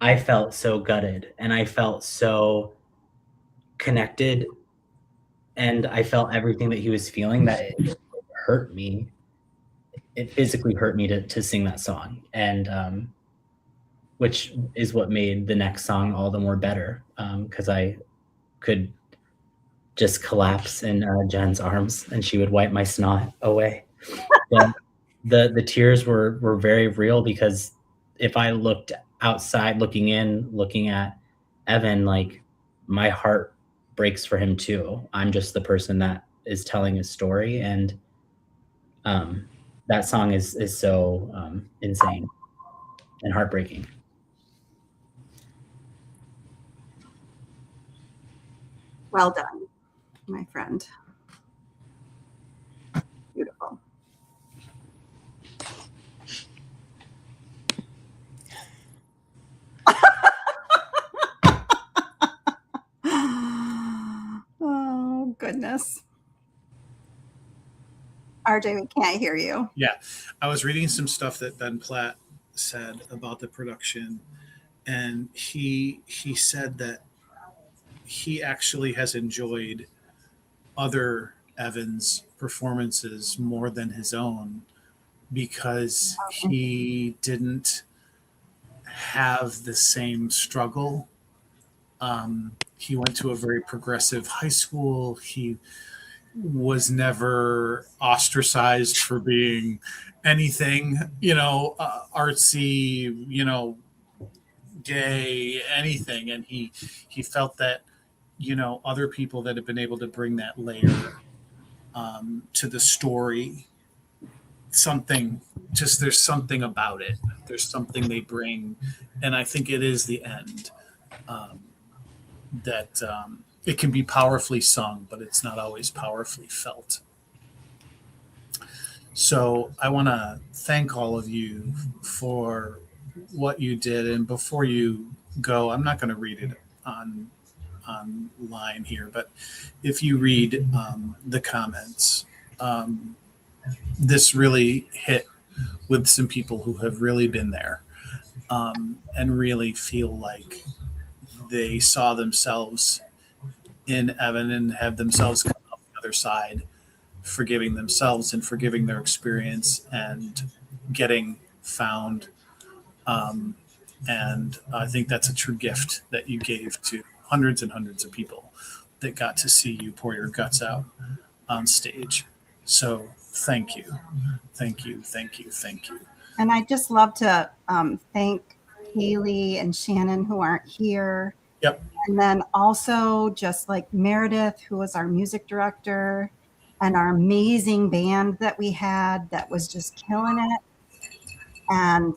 I felt so gutted and I felt so connected and I felt everything that he was feeling, that it hurt me. It physically hurt me to sing that song. And which is what made the next song all the more better, because I could just collapse in Jen's arms and she would wipe my snot away. But the tears were very real, because if I looked outside, looking at Evan, like, my heart breaks for him too. I'm just the person that is telling his story, and that song is so insane and heartbreaking. Well done, my friend. Beautiful. Oh, goodness. RJ, we can't hear you. Yeah, I was reading some stuff that Ben Platt said about the production, and he said that he actually has enjoyed other Evans performances more than his own, because he didn't have the same struggle. He went to a very progressive high school. He was never ostracized for being anything, artsy, gay, anything. And he felt that, other people that have been able to bring that layer to the story, there's something about it. There's something they bring. And I think it is the end. That it can be powerfully sung, but it's not always powerfully felt. So I want to thank all of you for what you did. And before you go, I'm not going to read it online here, but if you read the comments, this really hit with some people who have really been there, and really feel like they saw themselves in Evan and have themselves come out the other side, forgiving themselves and forgiving their experience and getting found. And I think that's a true gift that you gave to hundreds and hundreds of people that got to see you pour your guts out on stage. So thank you. Thank you. Thank you. Thank you. And I'd just love to thank Haley and Shannon, who aren't here. Yep. And then also just like Meredith, who was our music director, and our amazing band that we had that was just killing it. And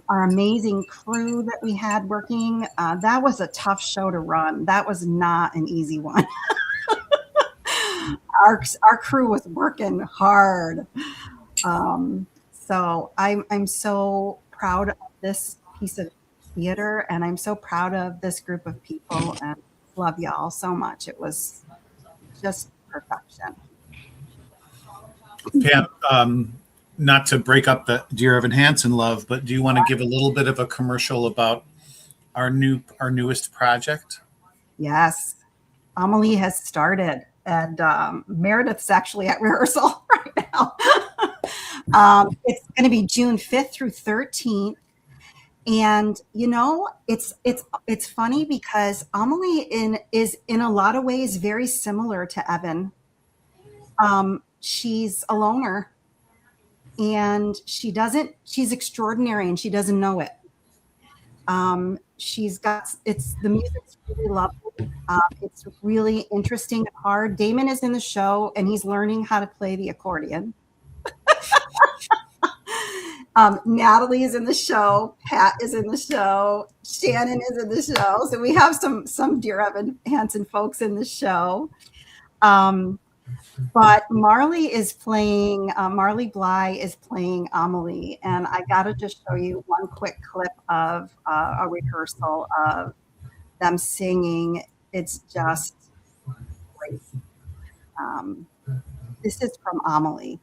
our amazing crew that we had working. That was a tough show to run. That was not an easy one. Our crew was working hard. So I'm so proud of this piece of theater, and I'm so proud of this group of people, and love y'all so much. It was just perfection. Pam, not to break up the Dear Evan Hansen love, but do you want to give a little bit of a commercial about our newest project? Yes, Amelie has started, and Meredith's actually at rehearsal right now. It's going to be June 5th through 13th. And it's funny because Amelie is in a lot of ways very similar to Evan. She's a loner, and she's extraordinary, and she doesn't know it. The music's really lovely. It's really interesting and hard. Damon is in the show, and he's learning how to play the accordion. Natalie is in the show. Pat is in the show. Shannon is in the show. So we have some Dear Evan Hansen folks in the show. But Marley Bly is playing Amelie. And I got to just show you one quick clip of a rehearsal of them singing. It's just great. This is from Amelie.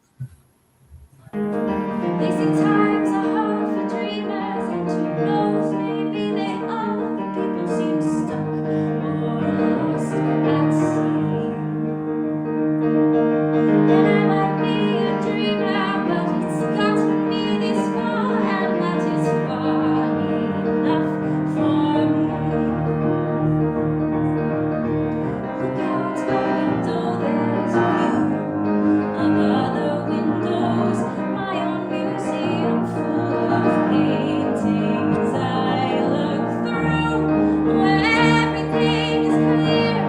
They say times are hard for dreamers, and who knows, maybe they are. People seem stuck or lost at sea. And I might be a dreamer, but it's gotten me this far, and that is far enough for me. Look out my window, there's a view of other windows. My own museum full of paintings I look through, where everything is clear.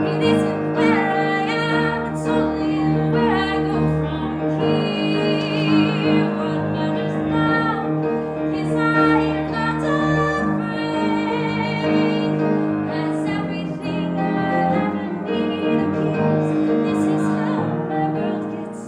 It isn't where I am, it's only where I go from here. What matters now is I am not afraid, as everything I ever need appears. This is how my world gets.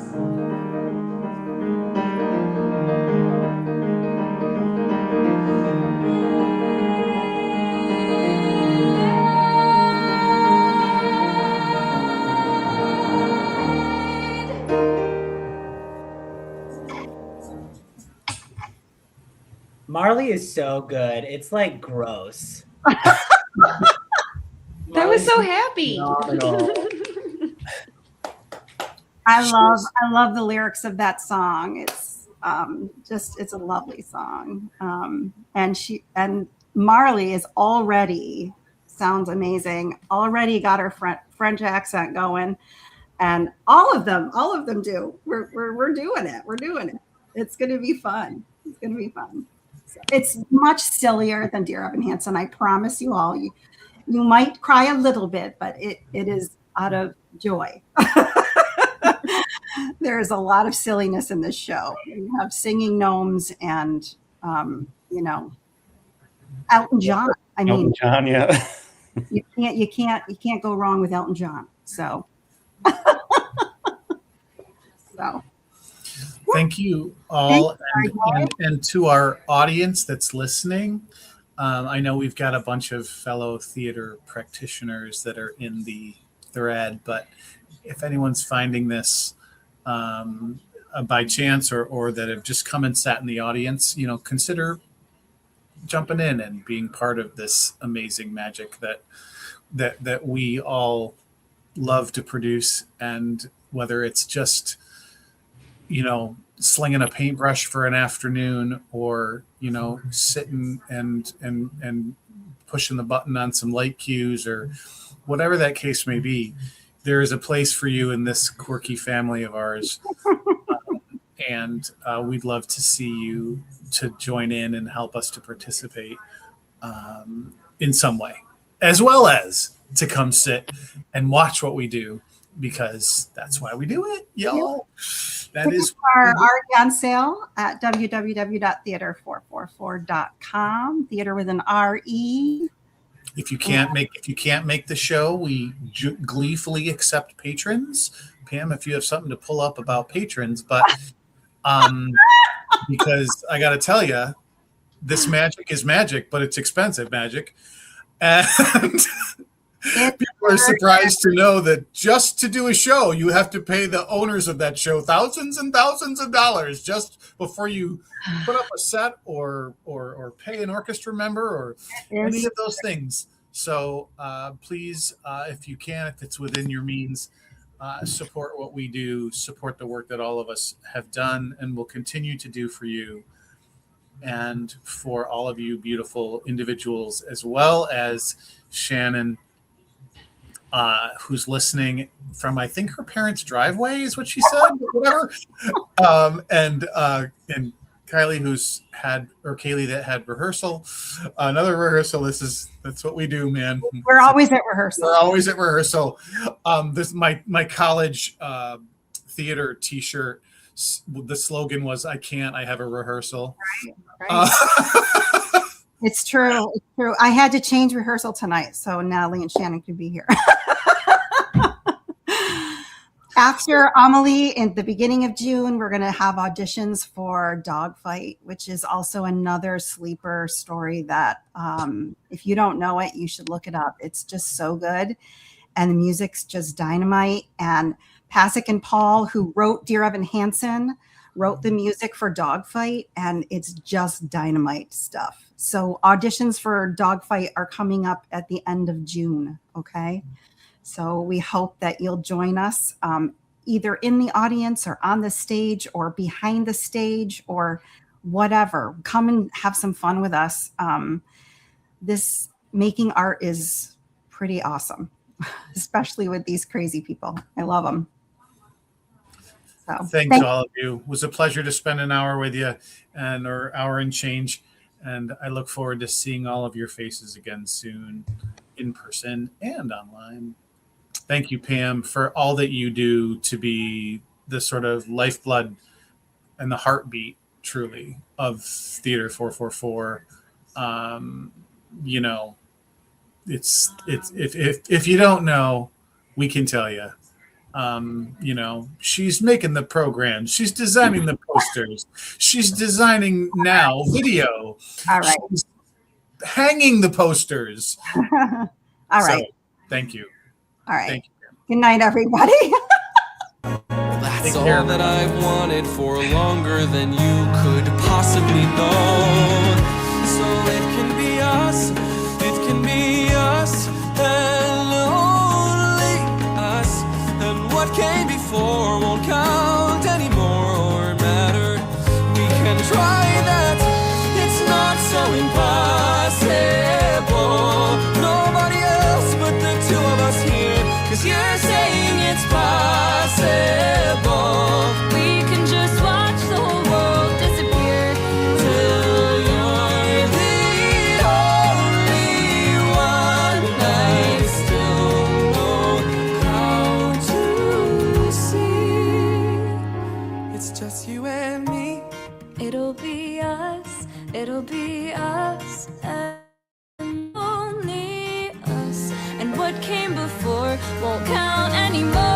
Marley is so good. It's like gross. That was so happy. I love the lyrics of that song. It's it's a lovely song. And Marley is already sounds amazing. Already got her French accent going, and all of them do. We're doing it. We're doing it. It's going to be fun. It's going to be fun. It's much sillier than Dear Evan Hansen. I promise you all. You might cry a little bit, but it is out of joy. There is a lot of silliness in this show. You have singing gnomes and Elton John. I mean, Elton John, yeah. you can't go wrong with Elton John. So Thank you all, and to our audience that's listening. I know we've got a bunch of fellow theater practitioners that are in the thread, but if anyone's finding this by chance or that have just come and sat in the audience, consider jumping in and being part of this amazing magic that we all love to produce. And whether it's just slinging a paintbrush for an afternoon, or sitting and pushing the button on some light cues, or whatever that case may be, there is a place for you in this quirky family of ours. And we'd love to see you to join in and help us to participate in some way, as well as to come sit and watch what we do, because that's why we do it, y'all. That is our on sale at www.theater444.com. Theater with an R-E. If you can't make the show, we gleefully accept patrons. Pam, if you have something to pull up about patrons, but because I got to tell you, this magic is magic, but it's expensive magic, and people are surprised to know that just to do a show, you have to pay the owners of that show thousands and thousands of dollars just before you put up a set or pay an orchestra member or any of those things. So please, if you can, if it's within your means, support what we do, support the work that all of us have done and will continue to do for you, and for all of you beautiful individuals, as well as Shannon, who's listening from, I think, her parents' driveway is what she said, whatever. And Kylie, Kaylee, that had rehearsal, another rehearsal. That's what we do, man. We're always at rehearsal. We're always at rehearsal. This my college theater T-shirt the slogan was, "I can't, I have a rehearsal." Right. It's true. It's true. I had to change rehearsal tonight so Natalie and Shannon could be here. After Amelie in the beginning of June, we're going to have auditions for Dogfight, which is also another sleeper story that if you don't know it, you should look it up. It's just so good. And the music's just dynamite. And Pasek and Paul, who wrote Dear Evan Hansen, wrote the music for Dogfight, and it's just dynamite stuff. So auditions for Dogfight are coming up at the end of June, okay? So we hope that you'll join us either in the audience or on the stage or behind the stage or whatever. Come and have some fun with us. This making art is pretty awesome, especially with these crazy people. I love them. So, Thanks all of you. It was a pleasure to spend an hour with you or hour and change. And I look forward to seeing all of your faces again soon in person and online. Thank you, Pam, for all that you do to be the sort of lifeblood and the heartbeat, truly, of Theater 444. You know, it's if you don't know, we can tell you. You know, she's making the programs, she's designing the posters, she's designing now video. All right. She's hanging the posters. All right. So, thank you. All right. Thank you. Good night, everybody. That's all that I've wanted for longer than you could possibly know. So it can be us, and only us. And what came before won't count anymore or matter. We can try that, it's not so impossible. Nobody else but the two of us here, 'cause you're saying it's possible. We can just watch the whole world disappear Till you're the only one I still know how to see. It's just you and me. It'll be us, and only us. And what came before won't count anymore.